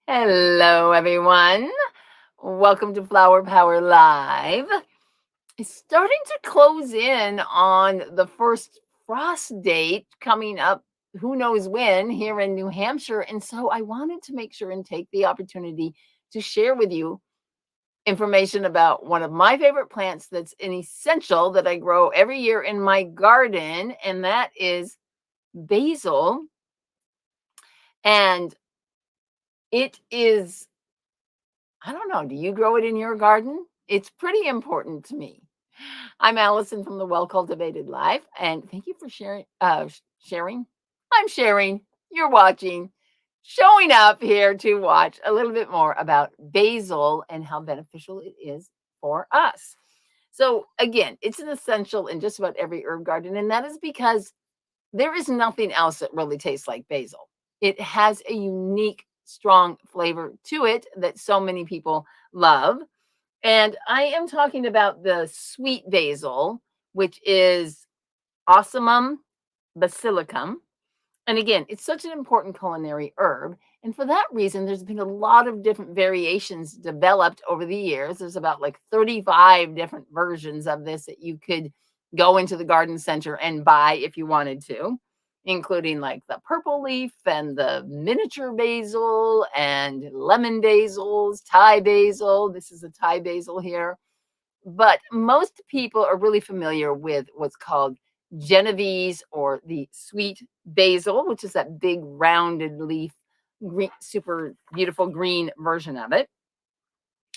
Hello, everyone. Welcome to Flower Power Live. It's starting to close in on the first frost date coming up, who knows when, here in New Hampshire. And so I wanted to make sure and take the opportunity to share with you information about one of my favorite plants that's an essential that I grow every year in my garden, and that is basil. And it is I don't know. Do you grow it in your garden? It's pretty important to me. I'm Allison from the Well Cultivated Life, and thank you for sharing. Sharing. I'm sharing. You're watching. Showing up here to watch a little bit more about basil and how beneficial it is for us. So again, it's an essential in just about every herb garden, and that is because there is nothing else that really tastes like basil. It has a unique, strong flavor to it that so many people love. And I am talking about the sweet basil, which is Ocimum basilicum. And again, it's such an important culinary herb. And for that reason, there's been a lot of different variations developed over the years. There's about like 35 different versions of this that you could go into the garden center and buy if you wanted to, including like the purple leaf and the miniature basil and lemon basils, Thai basil. This is a Thai basil here. But most people are really familiar with what's called Genovese or the sweet basil, which is that big rounded leaf, green, super beautiful green version of it.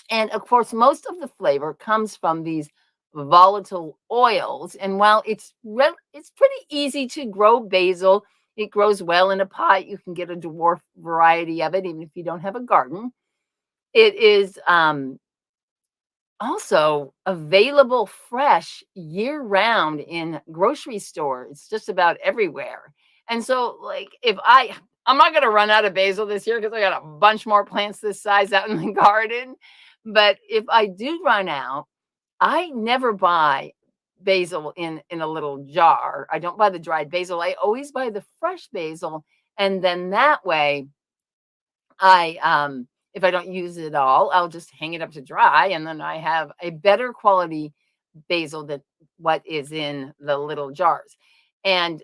And of course, most of the flavor comes from these volatile oils. And while it's pretty easy to grow basil, it grows well in a pot. You can get a dwarf variety of it, even if you don't have a garden. It is also available fresh year round in grocery stores. It's just about everywhere. And so, like, I'm not going to run out of basil this year because I got a bunch more plants this size out in the garden. But if I do run out, I never buy basil in a little jar. I don't buy the dried basil. I always buy the fresh basil. And then that way, if I don't use it all, I'll just hang it up to dry, and then I have a better quality basil than what is in the little jars. And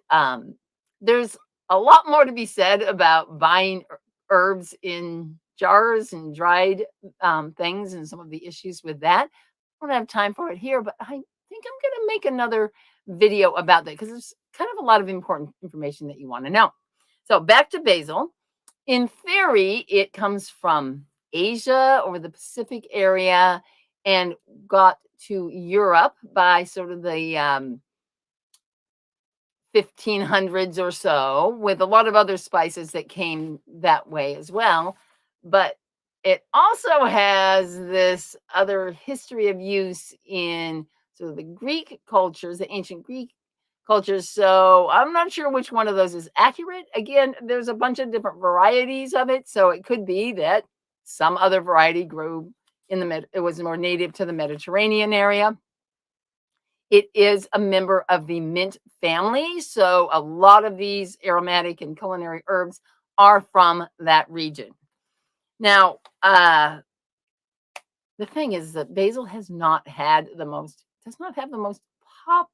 there's a lot more to be said about buying herbs in jars and dried things and some of the issues with that. I don't have time for it here, but I think I'm going to make another video about that because there's kind of a lot of important information that you want to know. So back to basil. In theory, it comes from Asia or the Pacific area and got to Europe by sort of the 1500s or so, with a lot of other spices that came that way as well. But it also has this other history of use in sort of the Greek cultures, the ancient Greek cultures. So I'm not sure which one of those is accurate. Again, there's a bunch of different varieties of it. So it could be that some other variety grew in it was more native to the Mediterranean area. It is a member of the mint family. So a lot of these aromatic and culinary herbs are from that region. Now, the thing is that basil does not have the most pop,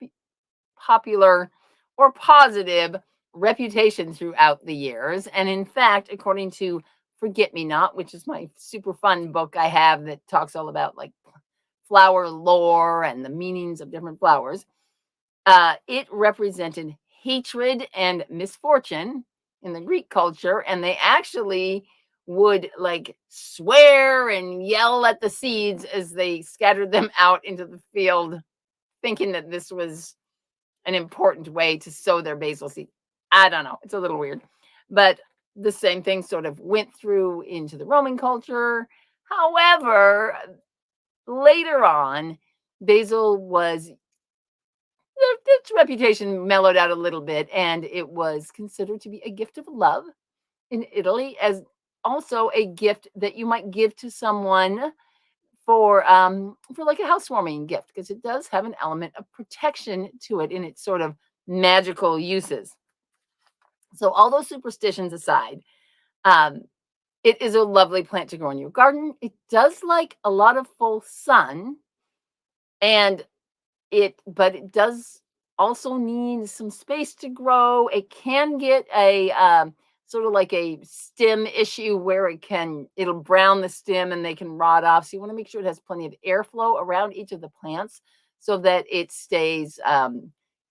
popular or positive reputation throughout the years. And in fact, according to Forget Me Not, which is my super fun book I have that talks all about like flower lore and the meanings of different flowers, it represented hatred and misfortune in the Greek culture. And they actually would like swear and yell at the seeds as they scattered them out into the field, thinking that this was an important way to sow their basil seed. I don't know. It's a little weird. But the same thing sort of went through into the Roman culture. However, later on, basil was its reputation mellowed out a little bit, and it was considered to be a gift of love in Italy, as also a gift that you might give to someone for like a housewarming gift, because it does have an element of protection to it in its sort of magical uses. So all those superstitions aside, um, It is a lovely plant to grow in your garden. It does like a lot of full sun, and but it does also need some space to grow. It can get a sort of like a stem issue where it'll brown the stem and they can rot off. So you want to make sure it has plenty of airflow around each of the plants so that it stays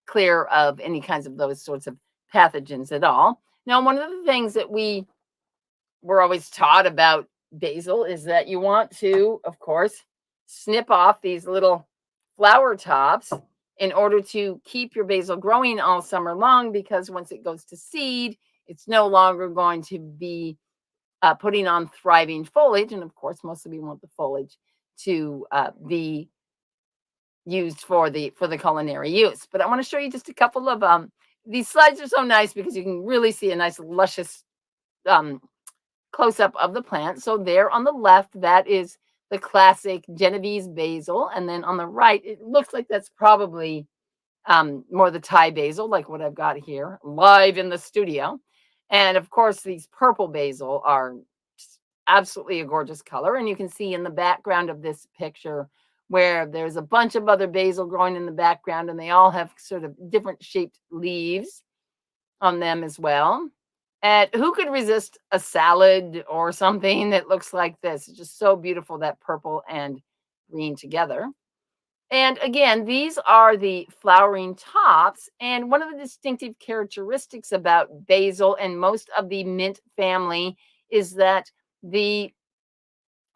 clear of any kinds of those sorts of pathogens at all. Now, one of the things that we're always taught about basil is that you want to, of course, snip off these little flower tops in order to keep your basil growing all summer long, because once it goes to seed, it's no longer going to be putting on thriving foliage. And of course, mostly we want the foliage to be used for the culinary use. But I want to show you just a couple of these slides are so nice because you can really see a nice luscious um, close up of the plant. So there on the left, that is the classic Genovese basil. And then on the right, it looks like that's probably more the Thai basil, like what I've got here live in the studio. And of course, these purple basil are absolutely a gorgeous color. And you can see in the background of this picture where there's a bunch of other basil growing in the background, and they all have sort of different shaped leaves on them as well. And who could resist a salad or something that looks like this? It's just so beautiful, that purple and green together. And again, these are the flowering tops. And one of the distinctive characteristics about basil and most of the mint family is that the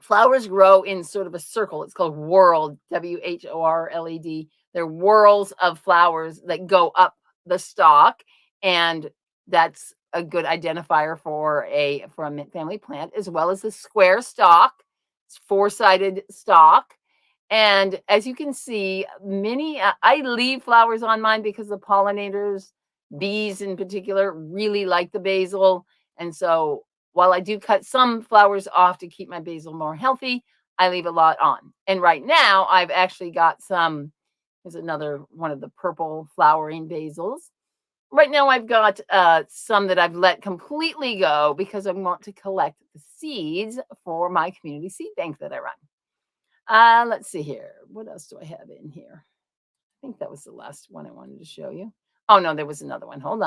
flowers grow in sort of a circle. It's called whorled, WHORLED. They're whorls of flowers that go up the stalk, and that's a good identifier for a mint family plant, as well as the square stalk, four-sided stalk. And as you can see, I leave flowers on mine because the pollinators, bees in particular, really like the basil. And so while I do cut some flowers off to keep my basil more healthy, I leave a lot on. And right now, I've actually got here's another one of the purple flowering basils. Right now, I've got some that I've let completely go because I want to collect the seeds for my community seed bank that I run. Let's see here. What else do I have in here? I think that was the last one I wanted to show you. Oh, no, there was another one. Hold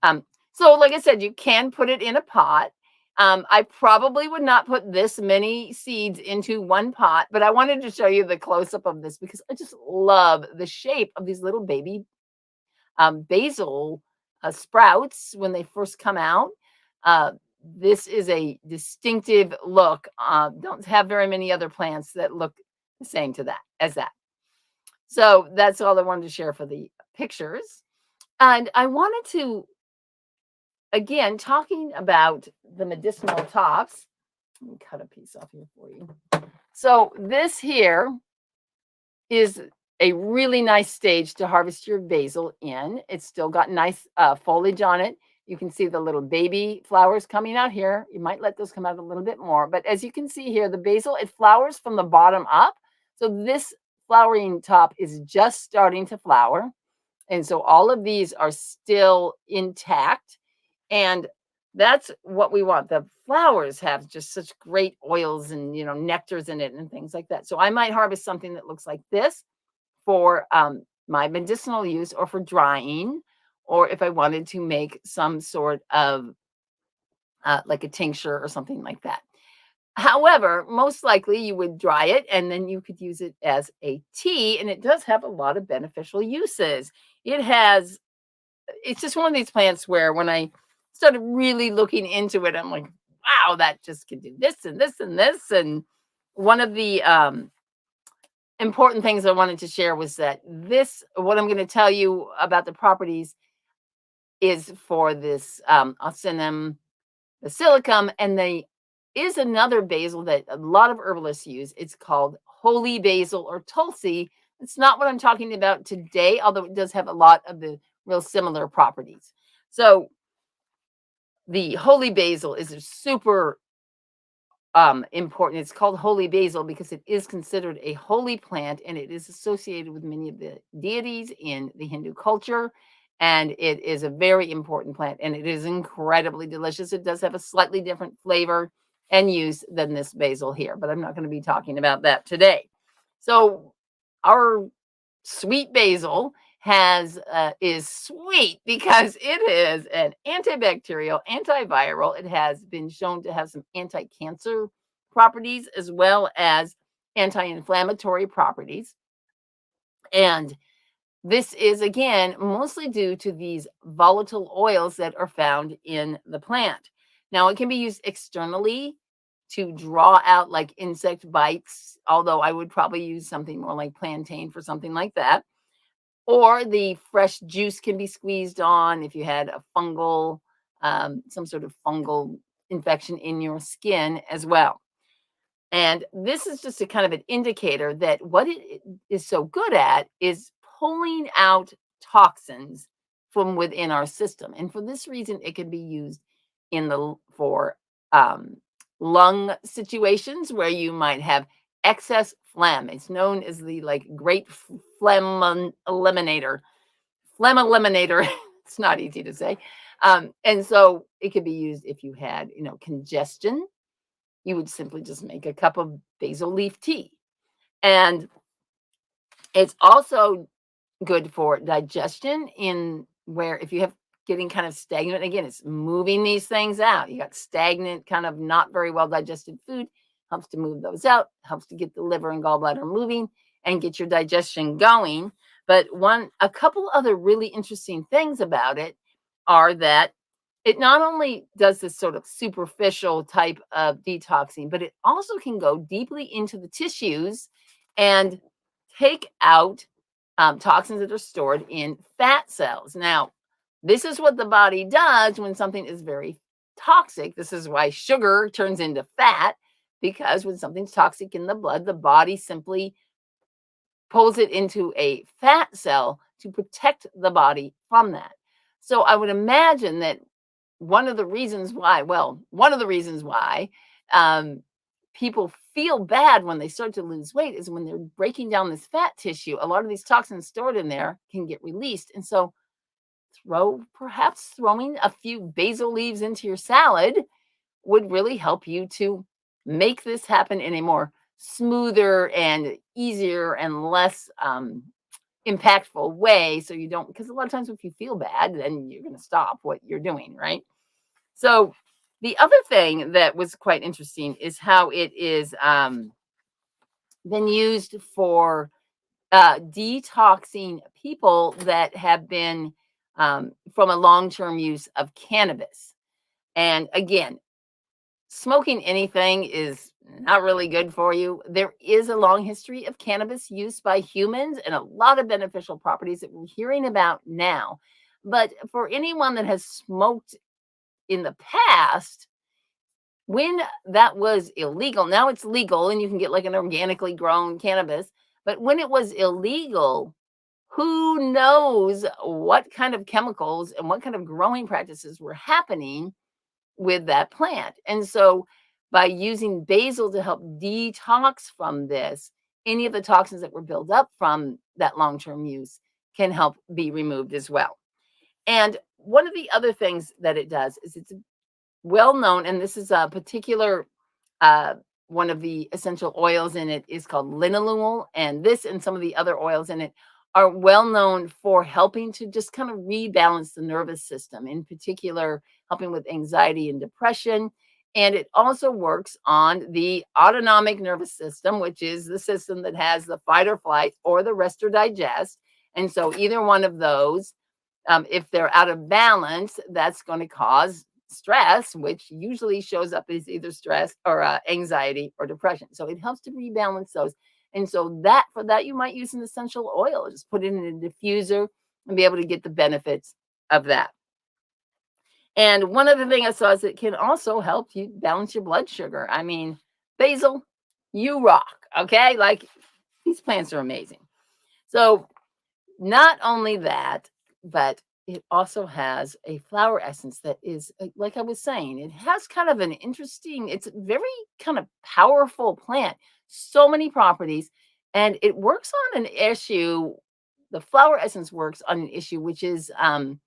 on. So like I said, you can put it in a pot. I probably would not put this many seeds into one pot, but I wanted to show you the close-up of this because I just love the shape of these little baby basil sprouts when they first come out. This is a distinctive look. Don't have very many other plants that look the same to that. So that's all I wanted to share for the pictures. And I wanted to, again, talking about the medicinal tops. Let me cut a piece off here for you. So this here is a really nice stage to harvest your basil in. It's still got nice foliage on it. You can see the little baby flowers coming out here. You might let those come out a little bit more. But as you can see here, the basil, it flowers from the bottom up. So this flowering top is just starting to flower. And so all of these are still intact. And that's what we want. The flowers have just such great oils and, nectars in it and things like that. So I might harvest something that looks like this for my medicinal use or for drying, or if I wanted to make some sort of like a tincture or something like that. However, most likely you would dry it and then you could use it as a tea, and it does have a lot of beneficial uses. It's just one of these plants where when I started really looking into it, I'm like, wow, that just can do this and this and this. And one of the important things I wanted to share was that what I'm going to tell you about the properties is for this Ocynum basilicum, and there is another basil that a lot of herbalists use. It's called holy basil or Tulsi. It's not what I'm talking about today, although it does have a lot of the real similar properties. So the holy basil is a super important. It's called holy basil because it is considered a holy plant, and it is associated with many of the deities in the Hindu culture. and it is a very important plant, and it is incredibly delicious. It does have a slightly different flavor and use than this basil here, but I'm not going to be talking about that today. So our sweet basil has is sweet because it is an antibacterial, antiviral. It has been shown to have some anti-cancer properties as well as anti-inflammatory properties. And this is again mostly due to these volatile oils that are found in the plant. Now, it can be used externally to draw out like insect bites, although I would probably use something more like plantain for something like that. Or the fresh juice can be squeezed on if you had a fungal, some sort of fungal infection in your skin as well. And this is just a kind of an indicator that what it is so good at is pulling out toxins from within our system. And for this reason, it can be used in the for um, lung situations where you might have excess phlegm. It's known as the like great phlegm eliminator. Phlegm eliminator. It's not easy to say. And so it could be used if you had, congestion. You would simply just make a cup of basil leaf tea. And it's also good for digestion in where if you have getting kind of stagnant, again, it's moving these things out. You got stagnant, kind of not very well digested food, helps to move those out, helps to get the liver and gallbladder moving and get your digestion going. But a couple other really interesting things about it are that it not only does this sort of superficial type of detoxing, but it also can go deeply into the tissues and take out toxins that are stored in fat cells. Now, this is what the body does when something is very toxic. This is why sugar turns into fat, because when something's toxic in the blood, the body simply pulls it into a fat cell to protect the body from that. So I would imagine that one of the reasons why um, people feel bad when they start to lose weight is when they're breaking down this fat tissue. A lot of these toxins stored in there can get released. And so perhaps throwing a few basil leaves into your salad would really help you to make this happen in a more smoother and easier and less impactful way. So you don't, because a lot of times if you feel bad, then you're going to stop what you're doing, right? So the other thing that was quite interesting is how it is been used for detoxing people that have been from a long-term use of cannabis. And again, smoking anything is not really good for you. There is a long history of cannabis use by humans and a lot of beneficial properties that we're hearing about now. But for anyone that has smoked in the past, when that was illegal, now it's legal and you can get like an organically grown cannabis. But when it was illegal, who knows what kind of chemicals and what kind of growing practices were happening with that plant. And so by using basil to help detox from this, any of the toxins that were built up from that long-term use can help be removed as well. And one of the other things that it does is it's well known, and this is a particular uh, one of the essential oils in it is called linalool, and this and some of the other oils in it are well known for helping to just kind of rebalance the nervous system, in particular, helping with anxiety and depression. And it also works on the autonomic nervous system, which is the system that has the fight or flight or the rest or digest. And so, either one of those, if they're out of balance, that's going to cause stress, which usually shows up as either stress or anxiety or depression. So it helps to rebalance those. And so that for that, you might use an essential oil. Just put it in a diffuser and be able to get the benefits of that. And one other thing I saw is it can also help you balance your blood sugar. I mean, basil, you rock. Okay. Like these plants are amazing. So not only that, but it also has a flower essence that is, like I was saying, it has kind of an interesting, it's a very kind of powerful plant, so many properties, and it works on an issue the flower essence works on an issue which is kind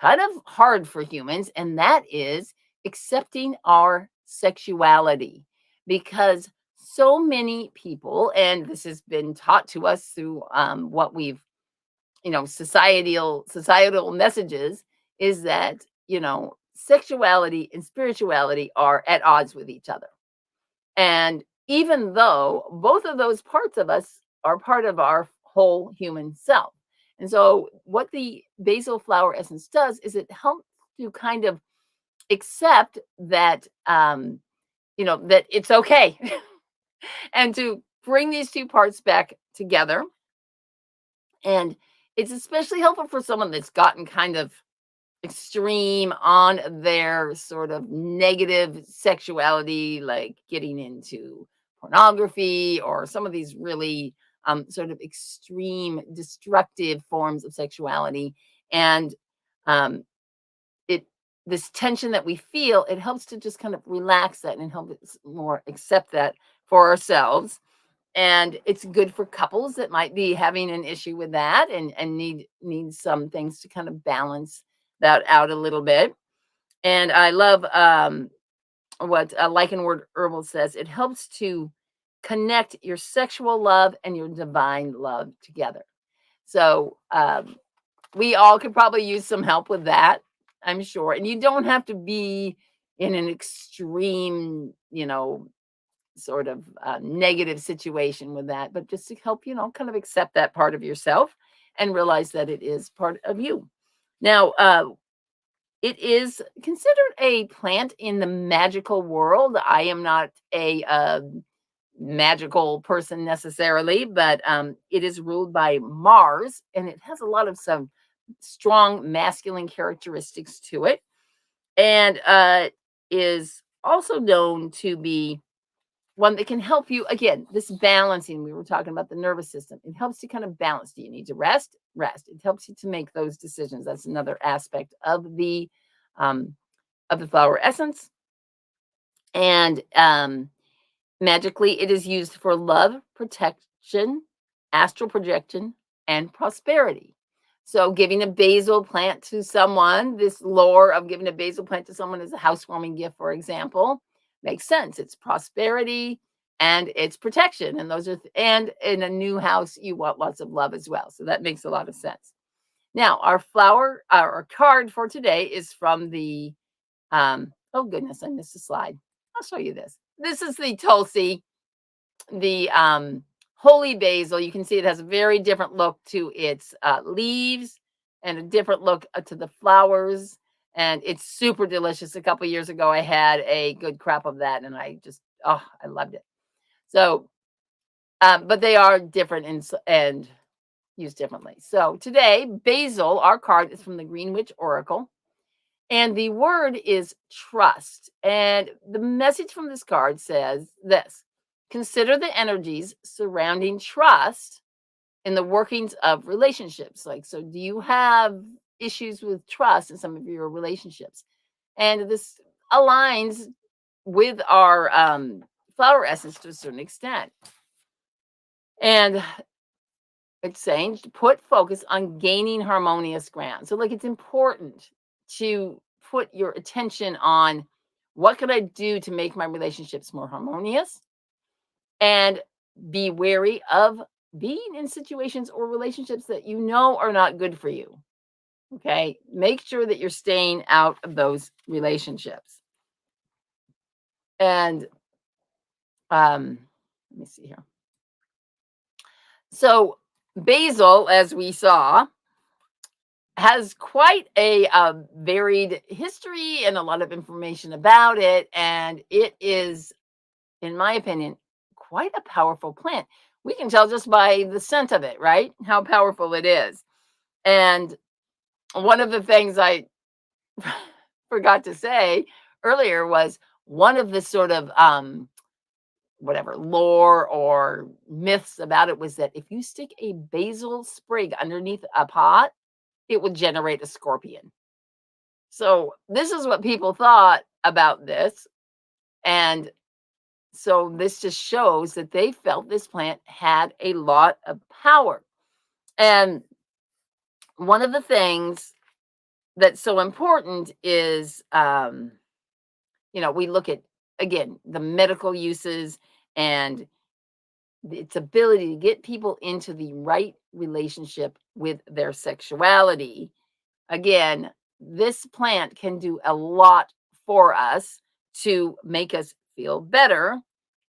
of hard for humans, and that is accepting our sexuality. Because so many people, and this has been taught to us through what we've, societal messages, is that, sexuality and spirituality are at odds with each other. And even though both of those parts of us are part of our whole human self. And so, what the basil flower essence does is it helps to kind of accept that, that it's okay and to bring these two parts back together. And it's especially helpful for someone that's gotten kind of extreme on their sort of negative sexuality, like getting into pornography or some of these really sort of extreme destructive forms of sexuality. And um, it this tension that we feel, it helps to just kind of relax that and help us more accept that for ourselves. And it's good for couples that might be having an issue with that and need some things to kind of balance that out a little bit. And I love what Lichen Word Herbal says. It helps to connect your sexual love and your divine love together. So we all could probably use some help with that, I'm sure. And you don't have to be in an extreme, sort of negative situation with that, but just to help, kind of accept that part of yourself and realize that it is part of you. Now, it is considered a plant in the magical world. I am not a magical person necessarily, but it is ruled by Mars, and it has a lot of some strong masculine characteristics to it, and is also known to be one that can help you, again, this balancing. We were talking about the nervous system. It helps you kind of balance. Do you need to rest? Rest. It helps you to make those decisions. That's another aspect um, of the flower essence. And magically, it is used for love, protection, astral projection, and prosperity. So, giving a basil plant to someone, this lore of giving a basil plant to someone as a housewarming gift, for example, makes sense. It's prosperity and it's protection. And and in a new house, you want lots of love as well. So, that makes a lot of sense. Now, our card for today is from the, oh goodness, I missed a slide. I'll show you this. This is the Tulsi, the holy basil. You can see it has a very different look to its leaves and a different look to the flowers. And it's super delicious. A couple years ago, I had a good crop of that, and I loved it. So, but they are different and used differently. So today, basil, our card is from the Greenwich Oracle. And the word is trust. And the message from this card says this: consider the energies surrounding trust in the workings of relationships. Like, so do you have issues with trust in some of your relationships? And this aligns with our flower essence to a certain extent. And it's saying to put focus on gaining harmonious ground. So, like, it's important to put your attention on what could I do to make my relationships more harmonious, and be wary of being in situations or relationships that you know are not good for you. Okay. Make sure that you're staying out of those relationships. And let me see here. So, basil, as we saw, has quite a varied history and a lot of information about it. And it is, in my opinion, quite a powerful plant. We can tell just by the scent of it, right? How powerful it is. And one of the things I forgot to say earlier was one of the sort of whatever lore or myths about it was that if you stick a basil sprig underneath a pot, it would generate a scorpion. So this is what people thought about this. And so this just shows that they felt this plant had a lot of power. And one of the things that's so important is, we look at, again, the medical uses and its ability to get people into the right relationship with their sexuality. Again, this plant can do a lot for us to make us feel better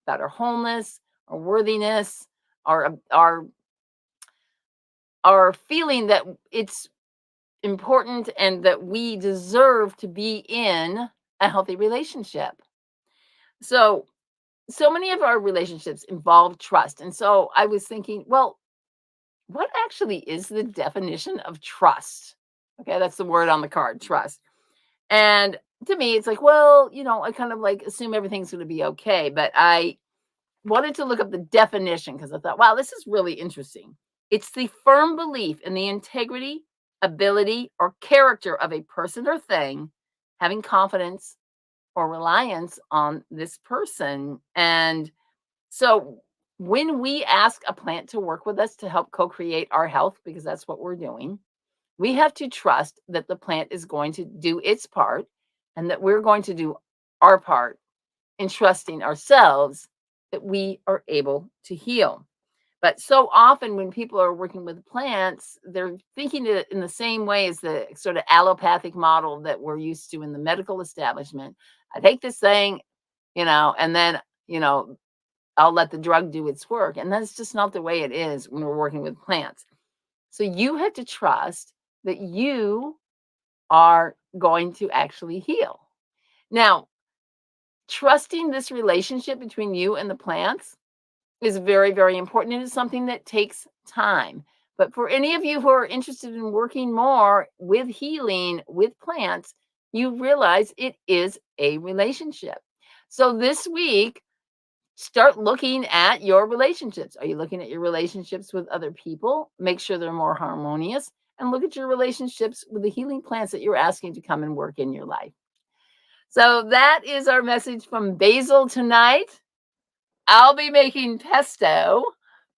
about our wholeness, our worthiness, our feeling that it's important and that we deserve to be in a healthy relationship. So, so many of our relationships involve trust. And so I was thinking, well, what actually is the definition of trust? Okay, that's the word on the card, trust. And to me, it's like, well, I kind of like assume everything's going to be okay. But I wanted to look up the definition because I thought, wow, this is really interesting. It's the firm belief in the integrity, ability, or character of a person or thing, having confidence or reliance on this person. And so when we ask a plant to work with us to help co create our health, because that's what we're doing, we have to trust that the plant is going to do its part and that we're going to do our part in trusting ourselves that we are able to heal. But so often when people are working with plants, they're thinking it in the same way as the sort of allopathic model that we're used to in the medical establishment. I take this thing, and then, I'll let the drug do its work. And that's just not the way it is when we're working with plants. So you have to trust that you are going to actually heal. Now, trusting this relationship between you and the plants is very, very important. It is something that takes time. But for any of you who are interested in working more with healing with plants, you realize it is a relationship. So this week, start looking at your relationships. Are you looking at your relationships with other people? Make sure they're more harmonious and look at your relationships with the healing plants that you're asking to come and work in your life. So that is our message from Basil tonight. I'll be making pesto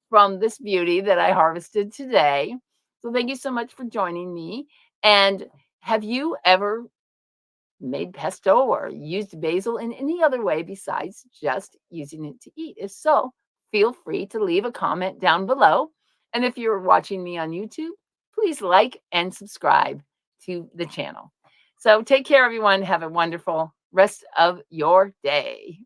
from this beauty that I harvested today. So thank you so much for joining me. And have you ever made pesto or used basil in any other way besides just using it to eat? If so, feel free to leave a comment down below. And if you're watching me on YouTube, please like and subscribe to the channel. So take care, everyone. Have a wonderful rest of your day.